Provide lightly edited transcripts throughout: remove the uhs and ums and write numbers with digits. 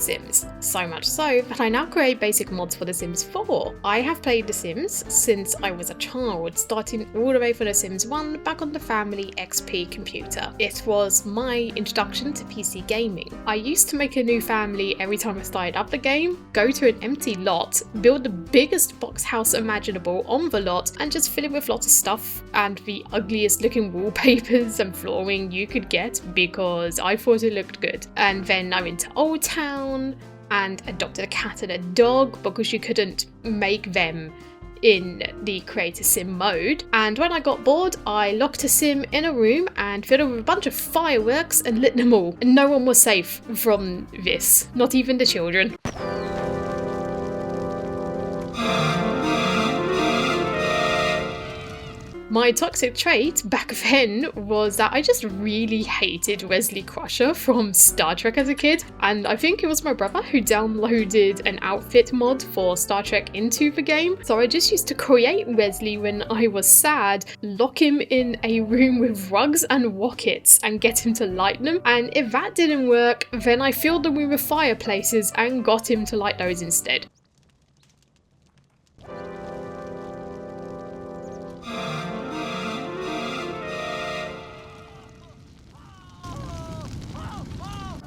Sims. So much so that I now create basic mods for The Sims 4. I have played The Sims since I was a child, starting all the way from The Sims 1 back on the family XP computer. It was my introduction to PC gaming. I used to make a new family every time I started up the game, go to an empty lot, build the biggest box house imaginable on the lot, and just fill it with lots of stuff and the ugliest looking wallpapers and flooring you could get because I thought it looked good. And then I went to Old Town and adopted a cat and a dog because you couldn't make them in the Create a Sim mode. And when I got bored, I locked a sim in a room and filled it with a bunch of fireworks and lit them all. And no one was safe from this, not even the children. My toxic trait back then was that I just really hated Wesley Crusher from Star Trek as a kid, and I think it was my brother who downloaded an outfit mod for Star Trek into the game. So I just used to create Wesley when I was sad, lock him in a room with rugs and rockets and get him to light them, and if that didn't work, then I filled the room with fireplaces and got him to light those instead.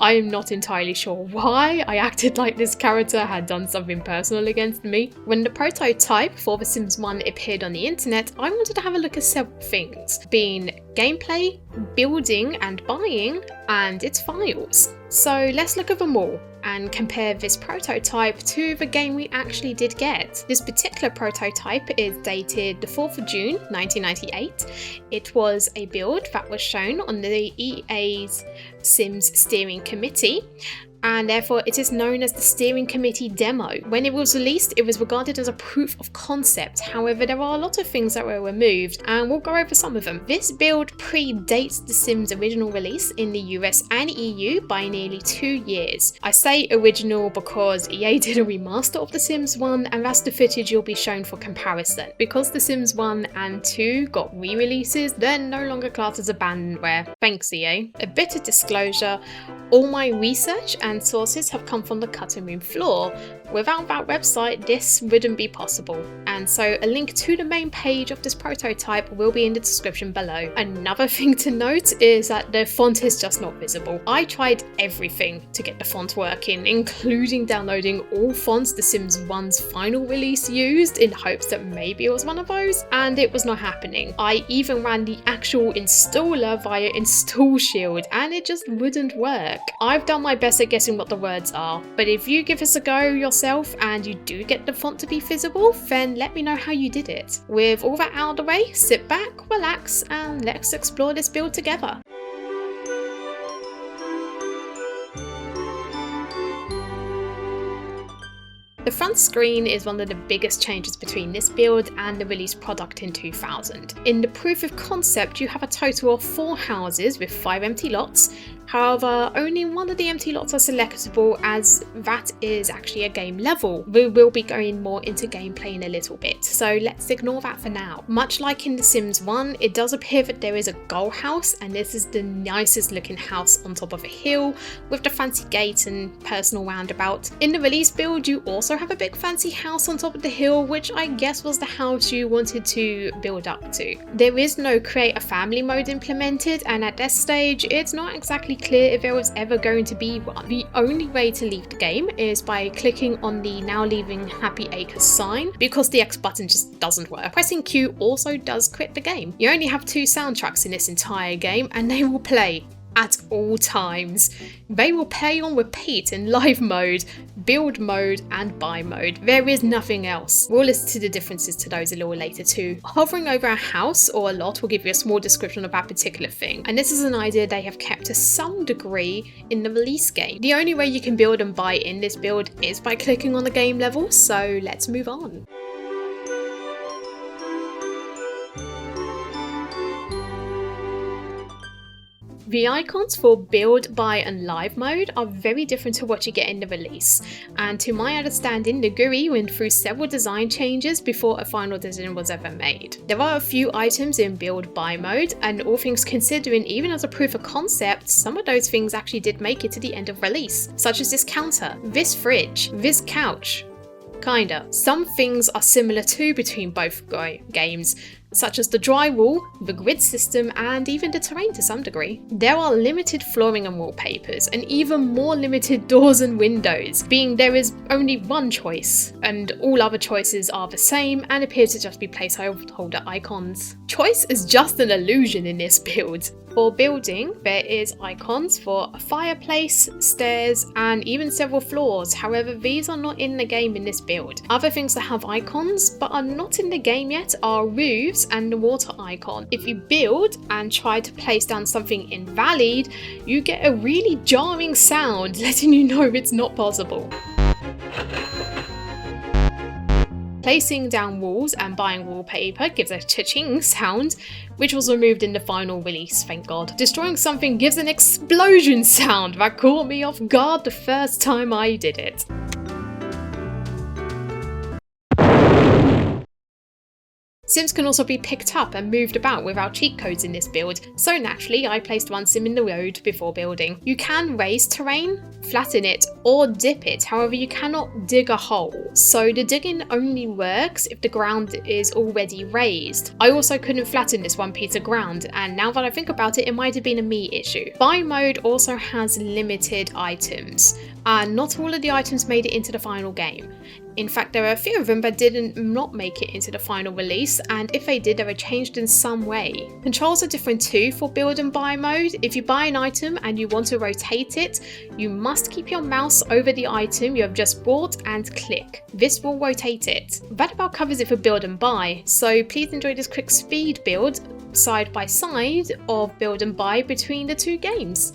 I am not entirely sure why I acted like this character had done something personal against me. When the prototype for The Sims 1 appeared on the internet, I wanted to have a look at several things, being gameplay, building and buying, and its files. So let's look at them all and compare this prototype to the game we actually did get. This particular prototype is dated the 4th of June 1998. It was a build that was shown on the EA's Sims Steering Committee, and therefore it is known as the Steering Committee demo. When it was released, it was regarded as a proof of concept. However, there are a lot of things that were removed, and we'll go over some of them. This build predates The Sims' original release in the US and EU by nearly 2 years. I say original because EA did a remaster of The Sims 1, and that's the footage you'll be shown for comparison. Because The Sims 1 and 2 got re-releases, they're no longer classed as abandonware. Thanks, EA. A bit of disclosure, all my research and sources have come from the cutting room floor. Without that website, this wouldn't be possible. And so a link to the main page of this prototype will be in the description below. Another thing to note is that the font is just not visible. I tried everything to get the font working, including downloading all fonts The Sims 1's final release used in hopes that maybe it was one of those, and it was not happening. I even ran the actual installer via Install Shield and it just wouldn't work. I've done my best at guessing what the words are, but if you give this a go yourself and you do get the font to be visible, then let me know how you did it. With all that out of the way, sit back, relax, and let's explore this build together. The front screen is one of the biggest changes between this build and the released product in 2000. In the proof of concept, you have a total of 4 houses with 5 empty lots. However, only one of the empty lots are selectable, as that is actually a game level. We will be going more into gameplay in a little bit, so let's ignore that for now. Much like in The Sims 1, it does appear that there is a goal house, and this is the nicest looking house on top of a hill with the fancy gate and personal roundabout. In the release build, you also have a big fancy house on top of the hill, which I guess was the house you wanted to build up to. There is no create a family mode implemented, and at this stage, it's not exactly clear if there was ever going to be one. The only way to leave the game is by clicking on the now leaving Happy Acres sign, because the X button just doesn't work. Pressing Q also does quit the game. You only have 2 soundtracks in this entire game, and they will play at all times. They will play on repeat in live mode, build mode, and buy mode. There is nothing else. We'll listen to the differences to those a little later too. Hovering over a house or a lot will give you a small description of that particular thing, and this is an idea they have kept to some degree in the release game. The only way you can build and buy in this build is by clicking on the game level, so let's move on. The icons for build, buy and live mode are very different to what you get in the release, and to my understanding the GUI went through several design changes before a final decision was ever made. There are a few items in build buy mode, and all things considering, even as a proof of concept, some of those things actually did make it to the end of release, such as this counter, this fridge, this couch. Kinda. Some things are similar too between both games, such as the drywall, the grid system, and even the terrain to some degree. There are limited flooring and wallpapers, and even more limited doors and windows, being there is only one choice, and all other choices are the same and appear to just be placeholder icons. Choice is just an illusion in this build. For building, there is icons for a fireplace, stairs, and even several floors. However, these are not in the game in this build. Other things that have icons but are not in the game yet are roofs and the water icon. If you build and try to place down something invalid, you get a really jarring sound letting you know it's not possible. Placing down walls and buying wallpaper gives a cha-ching sound, which was removed in the final release, thank god. Destroying something gives an explosion sound that caught me off guard the first time I did it. Sims can also be picked up and moved about without cheat codes in this build, so naturally I placed one sim in the road before building. You can raise terrain, flatten it, or dip it, however you cannot dig a hole. So the digging only works if the ground is already raised. I also couldn't flatten this one piece of ground, and now that I think about it, it might have been a me issue. Buy mode also has limited items, and not all of the items made it into the final game. In fact, there are a few of them that did not make it into the final release, and if they did, they were changed in some way. Controls are different too for build and buy mode. If you buy an item and you want to rotate it, you must keep your mouse over the item you have just bought and click. This will rotate it. That about covers it for build and buy, so please enjoy this quick speed build side by side of build and buy between the two games.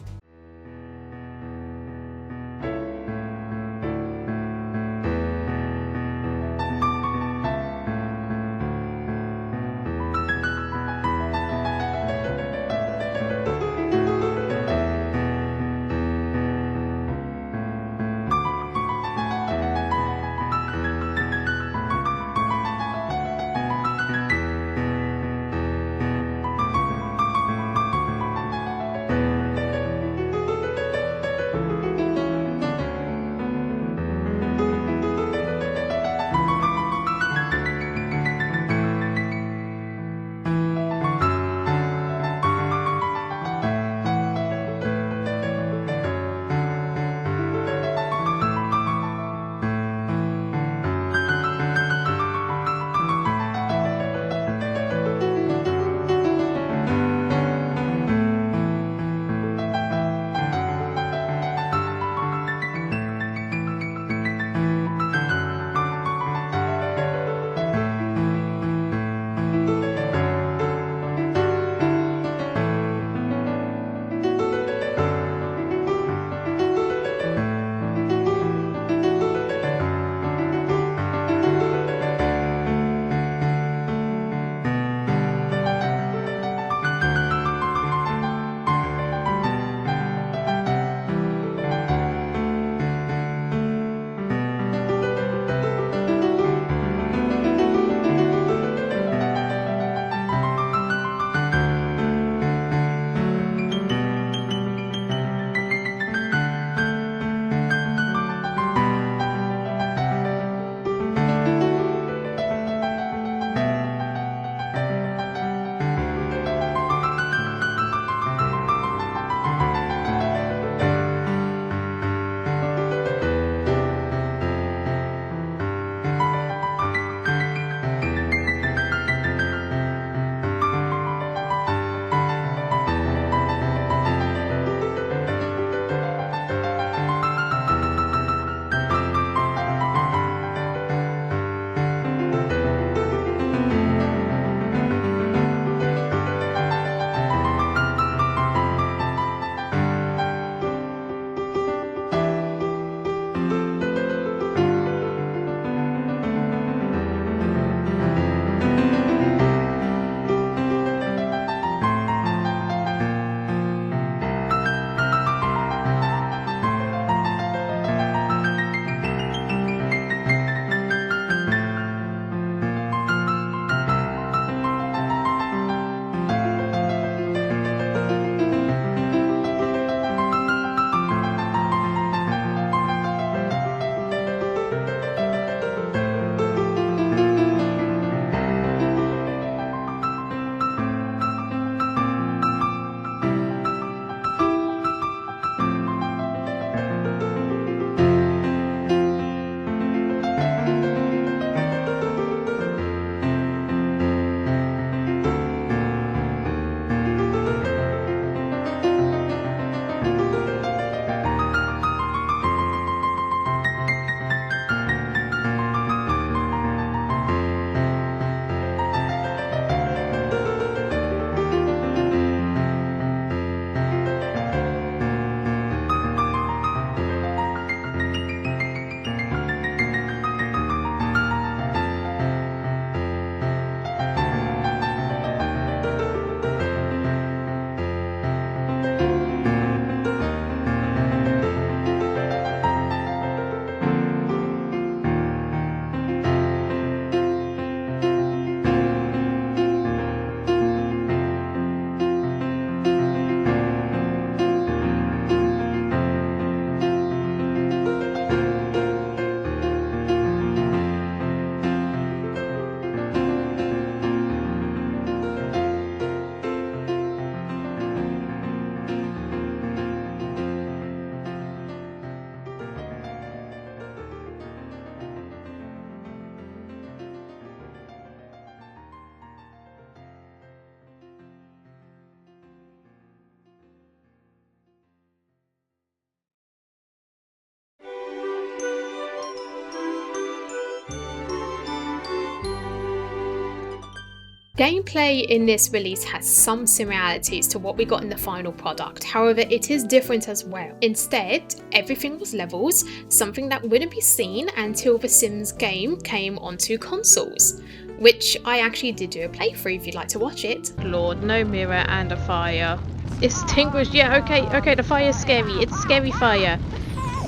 Gameplay in this release has some similarities to what we got in the final product, however it is different as well. Instead, everything was levels, something that wouldn't be seen until the Sims game came onto consoles, which I actually did do a playthrough if you'd like to watch it. Lord, no mirror and a fire. Extinguish, yeah, okay, the fire's scary, it's a scary fire.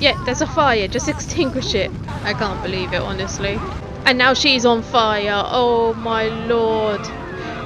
Yeah, there's a fire, just extinguish it. I can't believe it, honestly. And now she's on fire, oh my lord.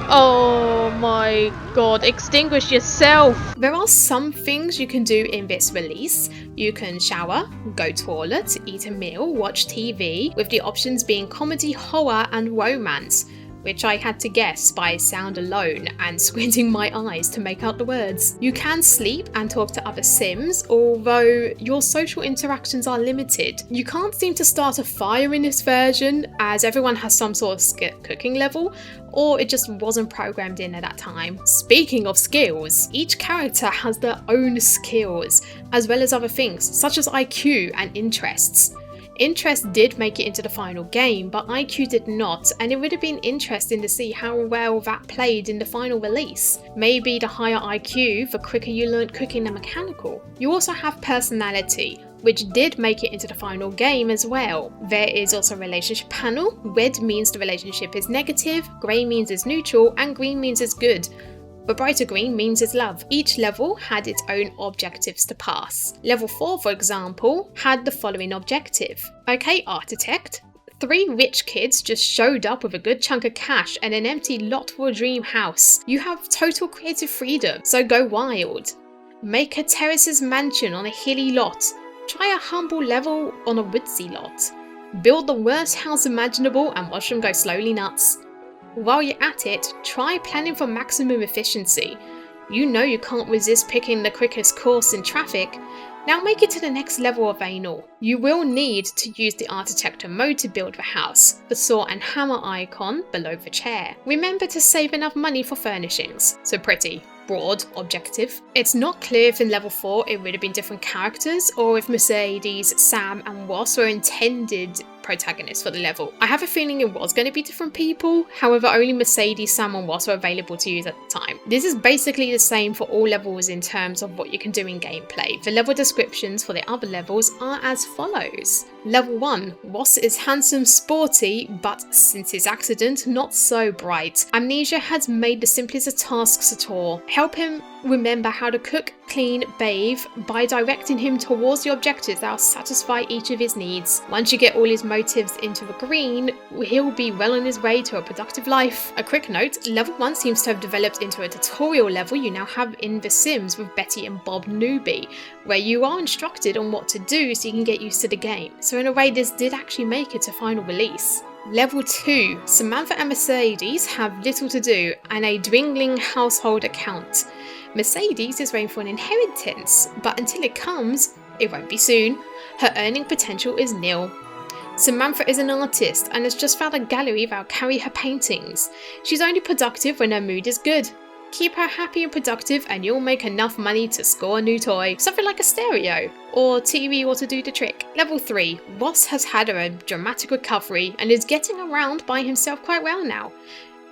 Oh my god, extinguish yourself! There are some things you can do in this release. You can shower, go toilet, eat a meal, watch TV, with the options being comedy, horror and romance, which I had to guess by sound alone and squinting my eyes to make out the words. You can sleep and talk to other Sims, although your social interactions are limited. You can't seem to start a fire in this version, as everyone has some sort of cooking level, or it just wasn't programmed in at that time. Speaking of skills, each character has their own skills, as well as other things, such as IQ and interests. Interest did make it into the final game, but IQ did not, and it would have been interesting to see how well that played in the final release. Maybe the higher IQ, the quicker you learned cooking and mechanical. You also have personality, which did make it into the final game as well. There is also a relationship panel. Red means the relationship is negative, grey means it's neutral, and green means it's good. But brighter green means it's love. Each level had its own objectives to pass. Level 4, for example, had the following objective. Okay, architect. 3 rich kids just showed up with a good chunk of cash and an empty lot for a dream house. You have total creative freedom, so go wild. Make a terraces mansion on a hilly lot. Try a humble level on a woodsy lot. Build the worst house imaginable and watch them go slowly nuts. While you're at it, try planning for maximum efficiency. You know you can't resist picking the quickest course in traffic. Now make it to the next level of anal. You will need to use the architecture mode to build the house, the saw and hammer icon below the chair. Remember to save enough money for furnishings. So pretty broad objective. It's not clear if in level 4 it would have been different characters, or if Mercedes, Sam and Ross were intended protagonists for the level. I have a feeling it was going to be different people, however only Mercedes, Sam and Ross were available to use at the time. This is basically the same for all levels in terms of what you can do in gameplay. The level descriptions for the other levels are as follows. Level 1. Ross is handsome, sporty, but since his accident, not so bright. Amnesia has made the simplest of tasks at all. Help him remember how to cook, clean, bathe by directing him towards the objectives that will satisfy each of his needs. Once you get all his motives into the green, he'll be well on his way to a productive life. A quick note, level 1 seems to have developed into a tutorial level you now have in The Sims with Betty and Bob Newbie, where you are instructed on what to do so you can get used to the game. So in a way this did actually make it to final release. Level 2. Samantha and Mercedes have little to do and a dwindling household account. Mercedes is waiting for an inheritance, but until it comes, it won't be soon, her earning potential is nil. Samantha is an artist and has just found a gallery that'll carry her paintings. She's only productive when her mood is good. Keep her happy and productive and you'll make enough money to score a new toy, something like a stereo, or TV or to do the trick. Level 3. Ross has had a dramatic recovery and is getting around by himself quite well now.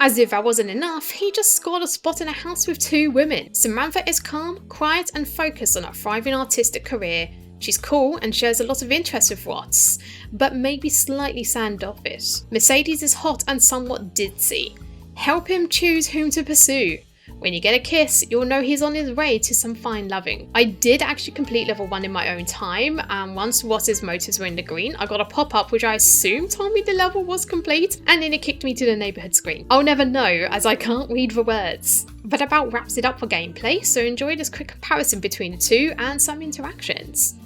As if that wasn't enough, he just scored a spot in a house with 2 women. Samantha is calm, quiet and focused on a thriving artistic career. She's cool and shares a lot of interest with Ross, but maybe slightly standoffish. Mercedes is hot and somewhat ditzy. Help him choose whom to pursue. When you get a kiss, you'll know he's on his way to some fine loving. I did actually complete level 1 in my own time, and once Ross's motives were in the green, I got a pop-up which I assumed told me the level was complete, and then it kicked me to the neighbourhood screen. I'll never know, as I can't read the words. That about wraps it up for gameplay, so enjoy this quick comparison between the two and some interactions.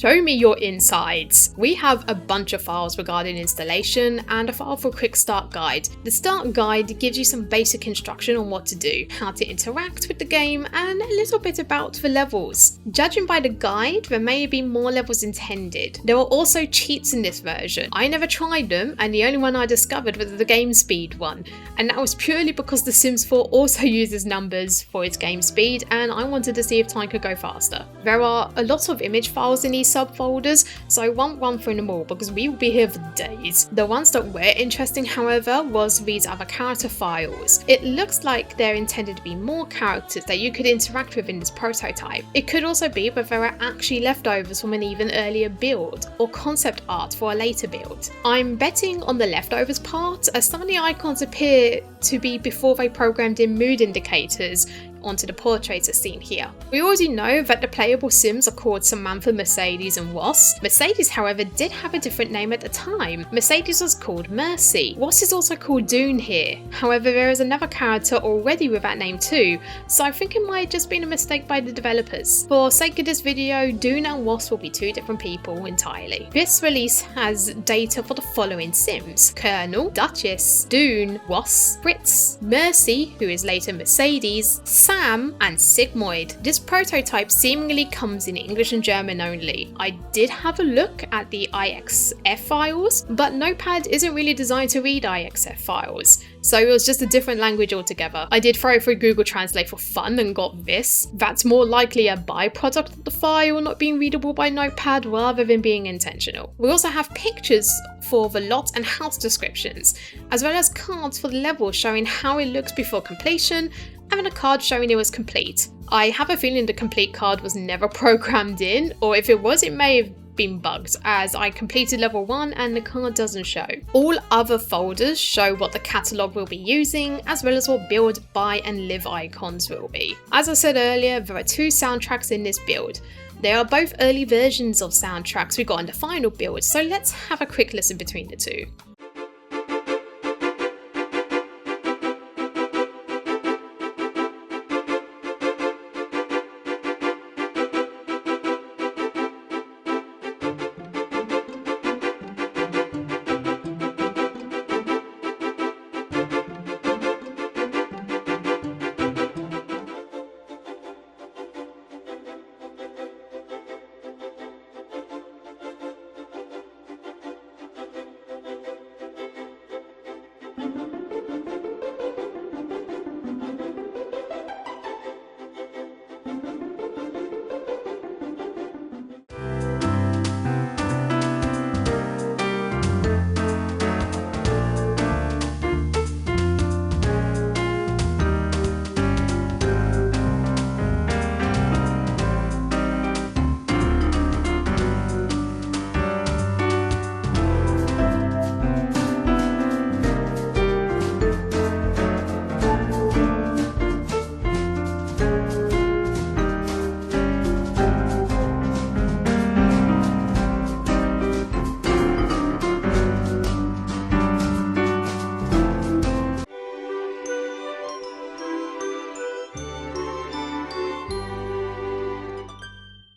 Show me your insides. We have a bunch of files regarding installation and a file for a quick start guide. The start guide gives you some basic instruction on what to do, how to interact with the game, and a little bit about the levels. Judging by the guide, there may be more levels intended. There are also cheats in this version. I never tried them, and the only one I discovered was the game speed one, and that was purely because The Sims 4 also uses numbers for its game speed, and I wanted to see if time could go faster. There are a lot of image files in these subfolders, so I won't run through them all because we will be here for days. The ones that were interesting, however, was these other character files. It looks like they're intended to be more characters that you could interact with in this prototype. It could also be that there are actually leftovers from an even earlier build, or concept art for a later build. I'm betting on the leftovers part, as some of the icons appear to be before they programmed in mood indicators onto the portraits as seen here. We already know that the playable Sims are called Samantha, Mercedes and Was. Mercedes, however, did have a different name at the time. Mercedes was called Mercy. Was is also called Dune here. However, there is another character already with that name too, so I think it might have just been a mistake by the developers. For sake of this video, Dune and Was will be two different people entirely. This release has data for the following Sims: Colonel, Duchess, Dune, Was, Fritz, Mercy, who is later Mercedes, Sam, and Sigmoid. This prototype seemingly comes in English and German only. I did have a look at the IXF files, but Notepad isn't really designed to read IXF files, so it was just a different language altogether. I did throw it through Google Translate for fun and got this. That's more likely a byproduct of the file not being readable by Notepad rather than being intentional. We also have pictures for the lot and house descriptions, as well as cards for the level showing how it looks before completion, and then a card showing it was complete. I have a feeling the complete card was never programmed in, or if it was, it may have been bugged, as I completed level 1 and the card doesn't show. All other folders show what the catalogue will be using, as well as what build, buy and live icons will be. As I said earlier, there are 2 soundtracks in this build. They are both early versions of soundtracks we got in the final build, so let's have a quick listen between the two.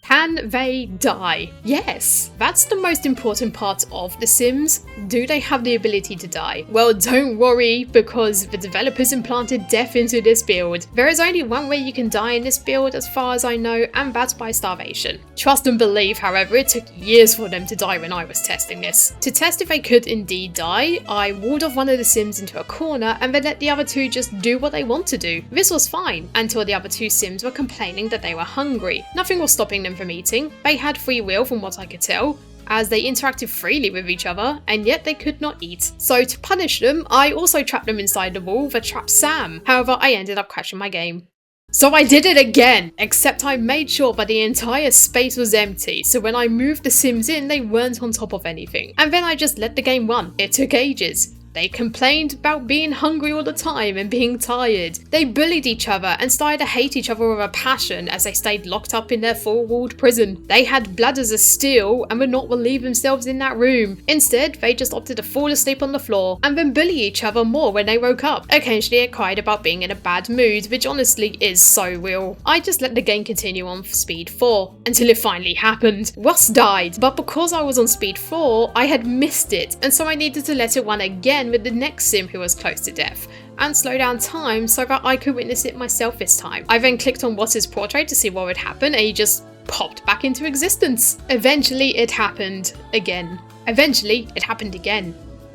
Can they die? Yes, that's the most important part of The Sims. Do they have the ability to die? Well, don't worry, because the developers implanted death into this build. There is only one way you can die in this build as far as I know, and that's by starvation. Trust and believe, however, it took years for them to die when I was testing this. To test if they could indeed die, I walled off one of the Sims into a corner and then let the other 2 just do what they want to do. This was fine, until the other 2 Sims were complaining that they were hungry. Nothing was stopping them from eating. They had free will from what I could tell, as they interacted freely with each other, and yet they could not eat. So to punish them, I also trapped them inside the wall that trapped Sam. However, I ended up crashing my game. So I did it again, except I made sure that the entire space was empty, so when I moved the Sims in, they weren't on top of anything. And then I just let the game run. It took ages. They complained about being hungry all the time and being tired. They bullied each other and started to hate each other with a passion as they stayed locked up in their four-walled prison. They had bladders of steel and would not relieve themselves in that room. Instead, they just opted to fall asleep on the floor and then bully each other more when they woke up. Occasionally, it cried about being in a bad mood, which honestly is so real. I just let the game continue on for Speed 4 until it finally happened. Russ died, but because I was on Speed 4, I had missed it, and so I needed to let it run again with the next sim who was close to death, and slow down time so that I could witness it myself this time. I then clicked on Russ's portrait to see what would happen, and he just popped back into existence. Eventually it happened again.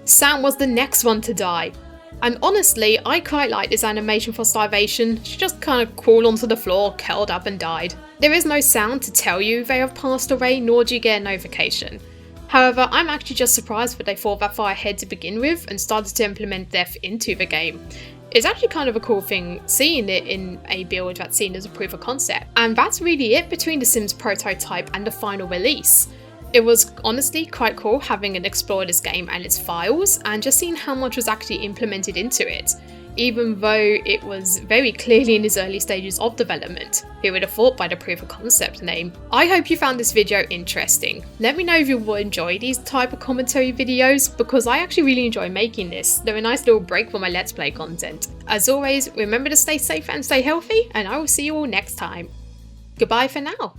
Sam was the next one to die. And honestly, I quite like this animation for starvation. She just kind of crawled onto the floor, curled up and died. There is no sound to tell you they have passed away, nor do you get a notification. However, I'm actually just surprised that they thought that far ahead to begin with and started to implement death into the game. It's actually kind of a cool thing seeing it in a build that's seen as a proof of concept. And that's really it between the Sims prototype and the final release. It was honestly quite cool having explored this game and its files and just seeing how much was actually implemented into it, even though it was very clearly in its early stages of development. Who would have thought by the proof of concept name? I hope you found this video interesting. Let me know if you will enjoy these type of commentary videos, because I actually really enjoy making this. They're a nice little break from my Let's Play content. As always, remember to stay safe and stay healthy, and I will see you all next time. Goodbye for now.